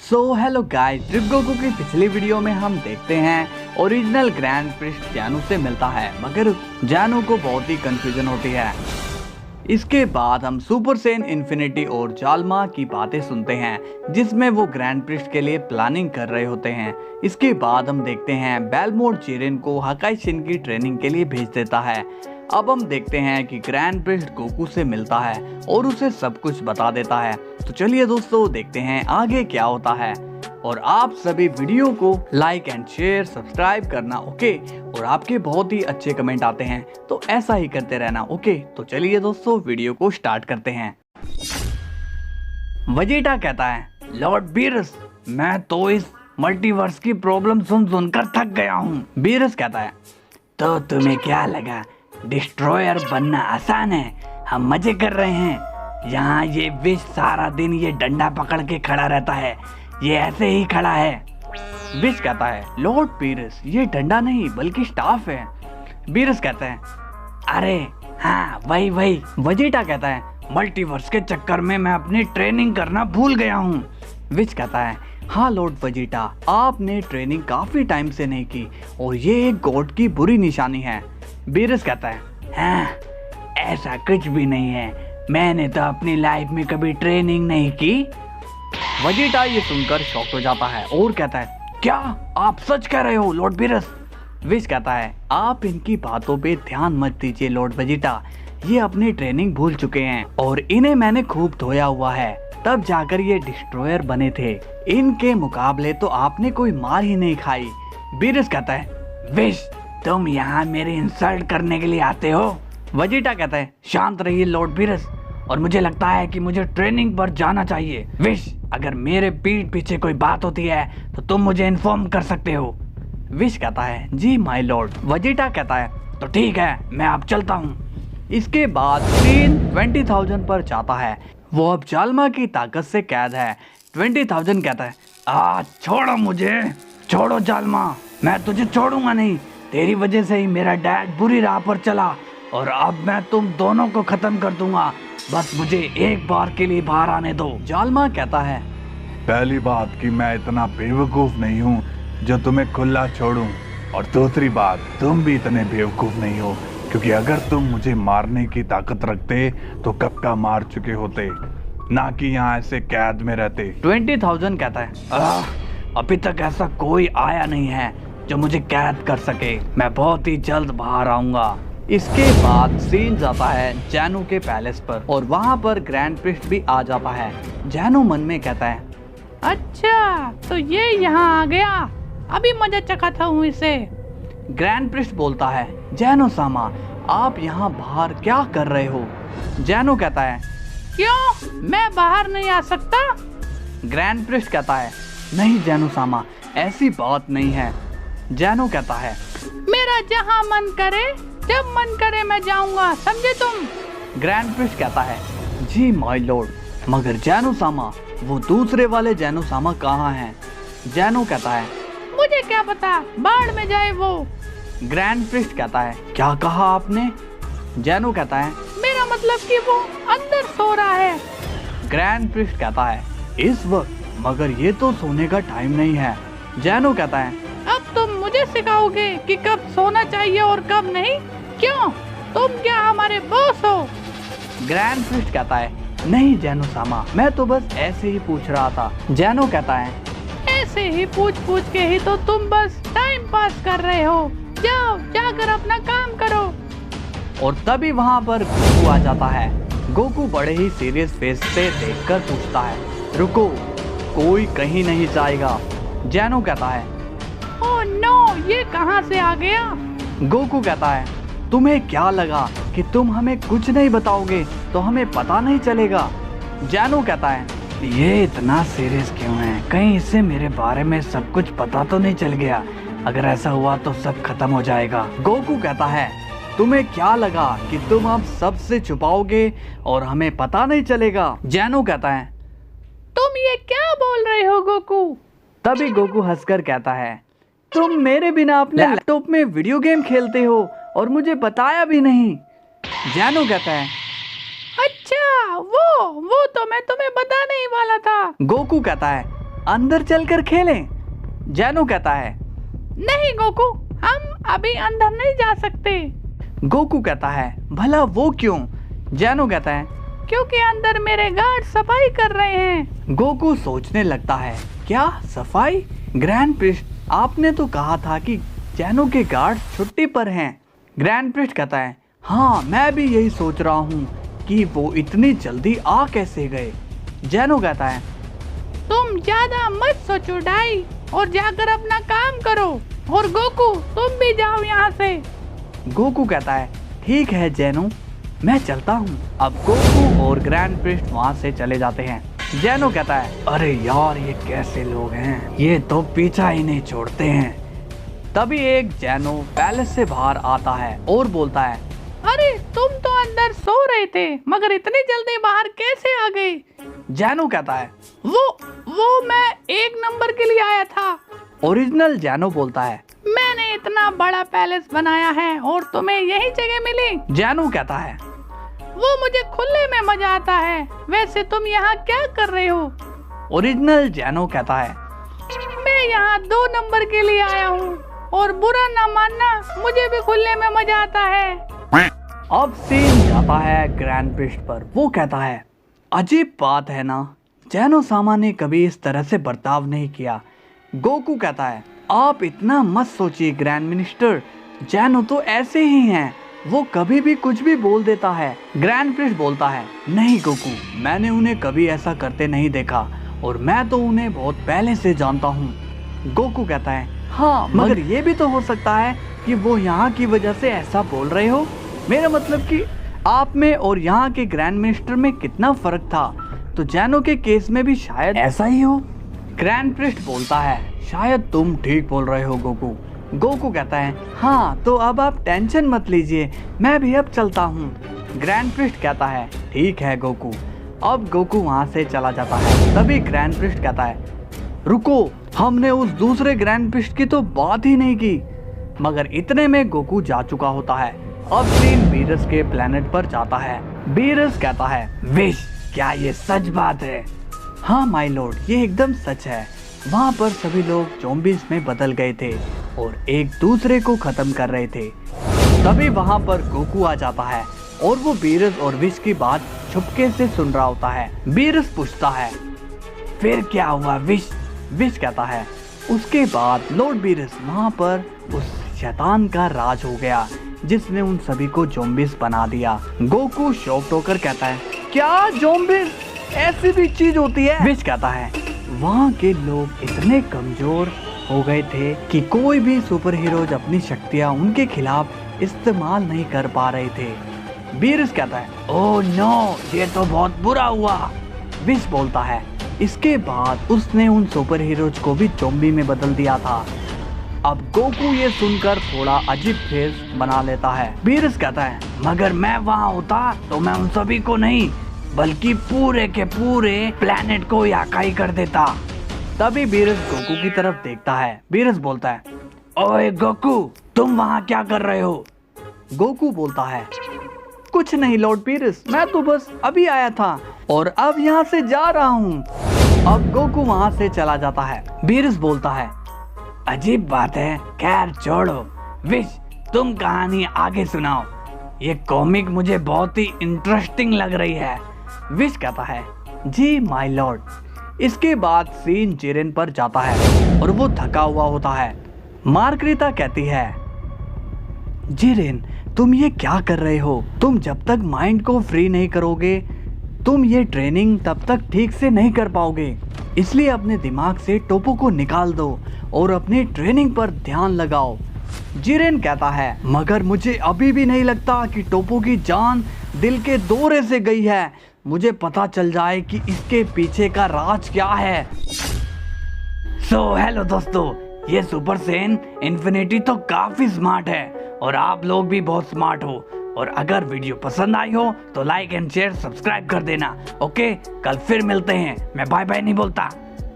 Hello guys, trip Goku की पिछली video में हम देखते हैं ओरिजिनल ग्रैंड प्रिस्ट जानू से मिलता है, मगर जानू को बहुत ही कंफ्यूजन होती है। इसके बाद हम सुपर सेन इन्फिनिटी और जालमा की बातें सुनते हैं जिसमें वो ग्रैंड प्रिस्ट के लिए प्लानिंग कर रहे होते हैं। इसके बाद हम देखते हैं बेलमोर जिरेन को हकाई शिन की ट्रेनिंग के लिए भेज देता है। अब हम देखते हैं कि ग्रैंड प्रिस्ट गोकू से मिलता है और उसे सब कुछ बता देता है। तो चलिए दोस्तों, देखते हैं आगे क्या होता है। और आप सभी वीडियो को लाइक एंड शेयर सब्सक्राइब करना, ओके। और आपके बहुत ही अच्छे कमेंट आते हैं, तो ऐसा ही करते रहना, ओके। तो चलिए दोस्तों, वीडियो को स्टार्ट करते हैं। वेजिटा कहता है, लॉर्ड बीरस, मैं तो इस मल्टीवर्स की प्रॉब्लम सुन सुनकर थक गया हूँ। बीरस कहता है, तो तुम्हें क्या लगा डिस्ट्रॉयर बनना आसान है? हम मजे कर रहे हैं। यहाँ ये विश सारा दिन ये डंडा पकड़ के खड़ा रहता है, ये ऐसे ही खड़ा है। विश कहता है, लॉर्ड बीरस, ये डंडा नहीं बल्कि स्टाफ है। बीरस कहता है, अरे हाँ वही। वेजिटा कहता है, मल्टीवर्स के चक्कर में मैं अपनी ट्रेनिंग करना भूल गया हूँ। विश कहता है, हाँ लॉर्ड वेजिटा, आपने ट्रेनिंग काफी टाइम से नहीं की और ये एक गॉड की बुरी निशानी है। बीरस कहता है, हाँ ऐसा कुछ भी नहीं है, मैंने तो अपनी लाइफ में कभी ट्रेनिंग नहीं की। वेजिटा ये सुनकर शॉक हो जाता है और कहता है, क्या आप सच कह रहे हो लॉर्ड बीरस? विश कहता है, आप इनकी बातों पे ध्यान मत दीजिए लॉर्ड वेजिटा, ये अपनी ट्रेनिंग भूल चुके हैं और इन्हें मैंने खूब धोया हुआ है, तब जाकर ये डिस्ट्रॉयर बने थे। इनके मुकाबले तो आपने कोई मार ही नहीं खाई। बीरस कहता है, विश, तुम यहाँ मेरी इंसल्ट करने के लिए आते हो? वेजिटा कहता है, शांत रहिए लॉर्ड बीरस, और मुझे लगता है कि मुझे ट्रेनिंग पर जाना चाहिए। विश, अगर मेरे पीठ पीछे कोई बात होती है तो तुम मुझे इन्फॉर्म कर सकते हो। विश कहता है, जी माय लॉर्ड। वेजिटा कहता है, तो ठीक है, मैं अब चलता हूँ। इसके बाद सीन 20,000 पर जाता है। वो अब जालमा की ताकत से कैद है। 20,000 कहता है, छोड़ो मुझे, छोड़ो जालमा, मैं तुझे छोड़ूंगा नहीं। तेरी वजह से ही मेरा डैड बुरी राह पर चला और अब मैं तुम दोनों को खत्म कर दूंगा। बस मुझे एक बार के लिए बाहर आने दो। जालमा कहता है, पहली बात कि मैं इतना बेवकूफ नहीं हूँ जो तुम्हें खुला छोड़ूं, और दूसरी बात, तुम भी इतने बेवकूफ नहीं हो, क्योंकि अगर तुम मुझे मारने की ताकत रखते तो कब का मार चुके होते, ना कि यहाँ ऐसे कैद में रहते। 20,000 कहता है, अभी तक ऐसा कोई आया नहीं है जो मुझे कैद कर सके, मैं बहुत ही जल्द बाहर आऊंगा। इसके बाद सीन जाता है जानू के पैलेस पर और वहाँ पर ग्रैंड प्रिस्ट भी आ जाता है। जानू मन में कहता है, अच्छा तो ये यहाँ आ गया, अभी मजा चखाता हूँ इसे। ग्रैंड प्रिस्ट बोलता है, जानू सामा, आप यहाँ बाहर क्या कर रहे हो? जानू कहता है, क्यों, मैं बाहर नहीं आ सकता? ग्रैंड प्रिस्ट कहता है, नहीं जानू सामा, ऐसी बात नहीं है। जानू कहता है, मेरा जहाँ मन करे जब मन करे मैं जाऊंगा, समझे तुम? ग्रैंड प्रिस्ट कहता है, जी माय लॉर्ड, मगर जानू सामा, वो दूसरे वाले जानू सामा कहाँ हैं? जानू कहता है, मुझे क्या पता, बाढ़ में जाए वो। ग्रैंड प्रिस्ट कहता है, क्या कहा आपने? जानू कहता है, मेरा मतलब कि वो अंदर सो रहा है। ग्रैंड प्रिस्ट कहता है, इस वक्त? मगर ये तो सोने का टाइम नहीं है। जानू कहता है, अब तुम मुझे सिखाओगे कि कब सोना चाहिए और कब नहीं? क्यों, तुम क्या हमारे बॉस हो? ग्रैंड प्रिस्ट कहता है, नहीं जानू सामा, मैं तो बस ऐसे ही पूछ रहा था। जानू कहता है, ऐसे ही पूछ के ही तो तुम बस टाइम पास कर रहे हो, जाओ जाकर अपना काम करो। और तभी वहाँ पर गोकू आ जाता है। गोकू बड़े ही सीरियस फेस से देखकर पूछता है, रुको, कोई कहीं नहीं जाएगा। जानू कहता है, ओह नो, ये कहाँ से आ गया? गोकू कहता है, तुम्हें क्या लगा कि तुम हमें कुछ नहीं बताओगे तो हमें पता नहीं चलेगा? जानू कहता है, ये इतना सीरियस क्यों है, कहीं इससे मेरे बारे में सब कुछ पता तो नहीं चल गया? अगर ऐसा हुआ तो सब खत्म हो जाएगा। गोकू कहता है, तुम्हें क्या लगा कि तुम अब सबसे छुपाओगे और हमें पता नहीं चलेगा? जानू कहता है, तुम ये क्या बोल रहे हो गोकू? तभी गोकू हंसकर कहता है, तुम मेरे बिना अपने लैपटॉप में वीडियो गेम खेलते हो और मुझे बताया भी नहीं। जानू कहता है, अच्छा वो तो मैं तुम्हें बताने ही वाला था। गोकू कहता है, अंदर चलकर खेलें? जैनो कहता है नहीं गोकू, हम अभी अंदर नहीं जा सकते। गोकू कहता है भला वो क्यों? जैनो कहता है क्योंकि अंदर मेरे गार्ड सफाई कर रहे हैं। गोकू सोचने लगता है क्या सफाई? ग्रैंड प्रिस्ट, आपने तो कहा था कि जैनो के गार्ड छुट्टी पर हैं। ग्रैंड प्रिस्ट कहता है हाँ, मैं भी यही सोच रहा हूँ कि वो इतनी जल्दी आ कैसे गए। जैनो कहता है तुम ज्यादा मत सोचो डाई, और जाकर अपना काम करो। और गोकू तुम भी जाओ यहाँ से। गोकू कहता है ठीक है जैनो, मैं चलता हूँ। अब गोकू और ग्रैंड प्रिस्ट वहाँ से चले जाते हैं। जैनो कहता है अरे यार ये कैसे लोग हैं, ये तो पीछा ही नहीं छोड़ते हैं। तभी एक जैनो पैलेस से बाहर आता है और बोलता है अरे तुम तो अंदर सो रहे थे, मगर इतनी जल्दी बाहर कैसे आ गए? जैनो कहता है वो मैं 1 नंबर के लिए आया था। ओरिजिनल जैनो बोलता है मैंने इतना बड़ा पैलेस बनाया है और तुम्हें यही जगह मिली। जैनो कहता है वो मुझे खुले में मजा आता है, वैसे तुम यहाँ क्या कर रहे हो? ओरिजिनल जैनो कहता है मैं यहाँ 2 नंबर के लिए आया हूँ, और बुरा ना मानना, मुझे भी खुले में मजा आता है। अब सीन जाता है ग्रैंड प्रिस्ट पर। वो कहता है अजीब बात है ना, जैनो सामा ने कभी इस तरह से बर्ताव नहीं किया। गोकू कहता है आप इतना मत सोचिए ग्रैंड मिनिस्टर, जैनो तो ऐसे ही हैं, वो कभी भी कुछ भी बोल देता है। ग्रैंड प्रिस्ट बोलता है नहीं गोकू, मैंने उन्हें कभी ऐसा करते नहीं देखा, और मैं तो उन्हें बहुत पहले से जानता हूँ। गोकू कहता है हाँ, मगर ये भी तो हो सकता है कि वो यहाँ की वजह से ऐसा बोल रहे हो। मेरा मतलब कि आप में और यहाँ के ग्रैंड मिनिस्टर में कितना फर्क था, तो जैनो के केस में भी शायद ऐसा ही हो। ग्रैंड प्रिस्ट बोलता है शायद तुम ठीक बोल रहे हो गोकू। गोकू कहता है हाँ, तो अब आप टेंशन मत लीजिए, मैं भी अब चलता हूँ। ग्रैंड प्रिस्ट कहता है ठीक है गोकू। अब गोकू वहाँ से चला जाता है। तभी ग्रैंड प्रिस्ट कहता है रुको, हमने उस दूसरे ग्रैंड प्रिस्ट की तो बात ही नहीं की। मगर इतने में गोकू जा चुका होता है। अब सीन बीरस के प्लेनेट पर जाता है। बीरस कहता है विश, क्या ये सच बात है? हाँ माय लॉर्ड, ये एकदम सच है। वहाँ पर सभी लोग ज़ॉम्बीज़ में बदल गए थे और एक दूसरे को खत्म कर रहे थे। तभी वहाँ पर गोकू आ जाता है और वो बीरस और विश की बात छुपके से सुन रहा होता है। बीरस पूछता है फिर क्या हुआ विश? विश कहता है उसके बाद लॉर्ड बीरस, वहाँ पर उस शैतान का राज हो गया जिसने उन सभी को ज़ॉम्बीज़ बना दिया। गोकू शॉक्ड होकर कहता है क्या ज़ॉम्बीज़, ऐसी भी चीज होती है? विश कहता है वहाँ के लोग इतने कमजोर हो गए थे कि कोई भी सुपर हीरोज अपनी शक्तियाँ उनके खिलाफ इस्तेमाल नहीं कर पा रहे थे। बीरस कहता है ओह नो, ये तो बहुत बुरा हुआ। विश बोलता है इसके बाद उसने उन सुपर हीरोज को भी ज़ॉम्बी में बदल दिया था। अब गोकू ये सुनकर थोड़ा अजीब फेस बना लेता है। बीरस कहता है मगर मैं वहाँ होता तो मैं उन सभी को नहीं, बल्कि पूरे के पूरे प्लेनेट को याकाई कर देता। तभी बीरस गोकू की तरफ देखता है। बीरस बोलता है ओए गोकू, तुम वहाँ क्या कर रहे हो? गोकू बोलता है कुछ नहीं लॉर्ड बीरस, मैं तो बस अभी आया था और अब यहाँ से जा रहा हूँ। अब गोकू वहाँ से चला जाता है। बीरस बोलता है अजीब बात है, खैर छोड़ो। विश, तुम कहानी आगे सुनाओ, ये कॉमिक मुझे बहुत ही इंटरेस्टिंग लग रही है। विश कहता है जी माय लॉर्ड। इसके बाद सीन जिरेन पर जाता है और वो थका हुआ होता है। मार्गरीता कहती है जिरेन, तुम ये क्या कर रहे हो? तुम जब तक माइंड को फ्री नहीं करोगे, तुम ये ट्रेनिंग तब तक ठीक से नहीं कर पाओगे। इसलिए अपने दिमाग से टोपो को निकाल दो और अपनी ट्रेनिंग पर ध्यान लगाओ। जिरेन कहता है मगर मुझे अभी भी नहीं लगता कि टोपो की जान दिल के दौरे से गई है। मुझे पता चल जाए कि इसके पीछे का राज क्या है। हेलो दोस्तों, ये सुपर सेन इन्फिनिटी तो काफी स्मार्ट है और आप लोग भी बहुत स्मार्ट हो। और अगर वीडियो पसंद आई हो तो लाइक एंड शेयर सब्सक्राइब कर देना। ओके, कल फिर मिलते हैं। मैं बाय बाय नहीं बोलता।